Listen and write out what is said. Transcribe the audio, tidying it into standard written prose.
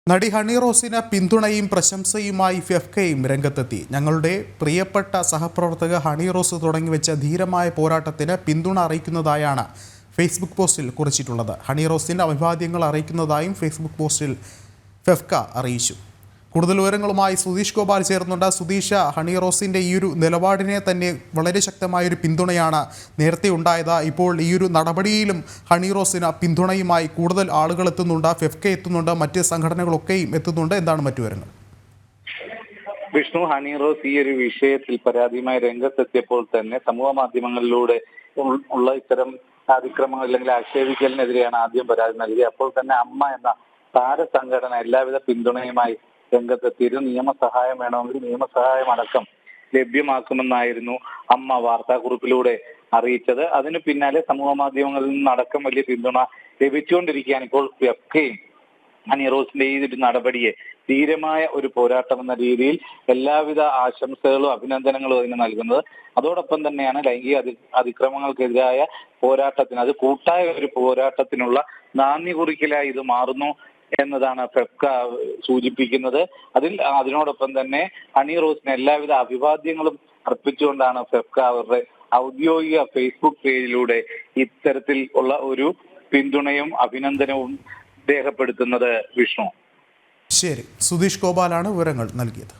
നടി ഹണി റോസിന് പിന്തുണയും പ്രശംസയുമായി ഫെഫ്കയും രംഗത്തെത്തി. ഞങ്ങളുടെ പ്രിയപ്പെട്ട സഹപ്രവർത്തക ഹണി റോസ് തുടങ്ങിവെച്ച ധീരമായ പോരാട്ടത്തിന് പിന്തുണ അറിയിക്കുന്നതായാണ് ഫേസ്ബുക്ക് പോസ്റ്റിൽ കുറിച്ചിട്ടുള്ളത്. ഹണി റോസിൻ്റെ അഭിവാദ്യങ്ങൾ അറിയിക്കുന്നതായും ഫേസ്ബുക്ക് പോസ്റ്റിൽ ഫെഫ്ക അറിയിച്ചു. കൂടുതൽ വിവരങ്ങളുമായി സുധീഷ് ഗോപാൽ ചേർന്നുണ്ട്. സുധീഷ്, ഹണി റോസിൻ്റെ ഈ ഒരു നിലപാടിനെ തന്നെ വളരെ ശക്തമായൊരു പിന്തുണയാണ് നേരത്തെ ഉണ്ടായത്. ഇപ്പോൾ ഈ ഒരു നടപടിയിലും ഹണി റോസിന് പിന്തുണയുമായി കൂടുതൽ ആളുകൾ എത്തുന്നുണ്ട്, ഫെഫ്ക എത്തുന്നുണ്ട്, മറ്റ് സംഘടനകളൊക്കെയും എത്തുന്നുണ്ട്. എന്താണ് മറ്റു വിവരങ്ങൾ? വിഷ്ണു, ഹണി റോസ് ഈ ഒരു വിഷയത്തിൽ പരാതിയുമായി രംഗത്തെത്തിയപ്പോൾ തന്നെ സമൂഹ മാധ്യമങ്ങളിലൂടെ ഉള്ള ഇത്തരം അതിക്രമങ്ങൾ അല്ലെങ്കിൽ ആക്ഷേപിക്കലിനെതിരെയാണ് ആദ്യം പരാതി നൽകിയത്. അപ്പോൾ തന്നെ അമ്മ എന്ന താരസംഘടന എല്ലാവിധ പിന്തുണയുമായി രംഗത്തെത്തിയിരുന്നു. നിയമസഹായം വേണമെങ്കിൽ നിയമസഹായം അടക്കം ലഭ്യമാക്കുമെന്നായിരുന്നു അമ്മ വാർത്താക്കുറിപ്പിലൂടെ അറിയിച്ചത്. അതിന് പിന്നാലെ സമൂഹ മാധ്യമങ്ങളിൽ നിന്നടക്കം വലിയ പിന്തുണ ലഭിച്ചുകൊണ്ടിരിക്കുകയാണ്. ഇപ്പോൾ ഫെഫ്കയും ഹണി റോസിന്റെ ഈ ഒരു നടപടിയെ ധീരമായ ഒരു പോരാട്ടം എന്ന രീതിയിൽ എല്ലാവിധ ആശംസകളും അഭിനന്ദനങ്ങളും അതിന് നൽകുന്നത്. അതോടൊപ്പം തന്നെയാണ് ലൈംഗിക അതിക്രമങ്ങൾക്കെതിരായ പോരാട്ടത്തിന്, അത് കൂട്ടായ ഒരു പോരാട്ടത്തിനുള്ള നാന്ദി കുറിക്കലായി ഇത് മാറുന്നു എന്നതാണ് ഫെഫ്ക സൂചിപ്പിക്കുന്നത്. അതിനോടൊപ്പം തന്നെ ഹണി റോസിന് എല്ലാവിധ അഭിവാദ്യങ്ങളും അർപ്പിച്ചുകൊണ്ടാണ് ഫെഫ്ക അവരുടെ ഔദ്യോഗിക ഫേസ്ബുക്ക് പേജിലൂടെ ഇത്തരത്തിൽ ഉള്ള ഒരു പിന്തുണയും അഭിനന്ദനവും രേഖപ്പെടുത്തുന്നത്. വിഷ്ണു, ശരി. സുധീഷ് ഗോപാലാണ് വിവരങ്ങൾ നൽകിയത്.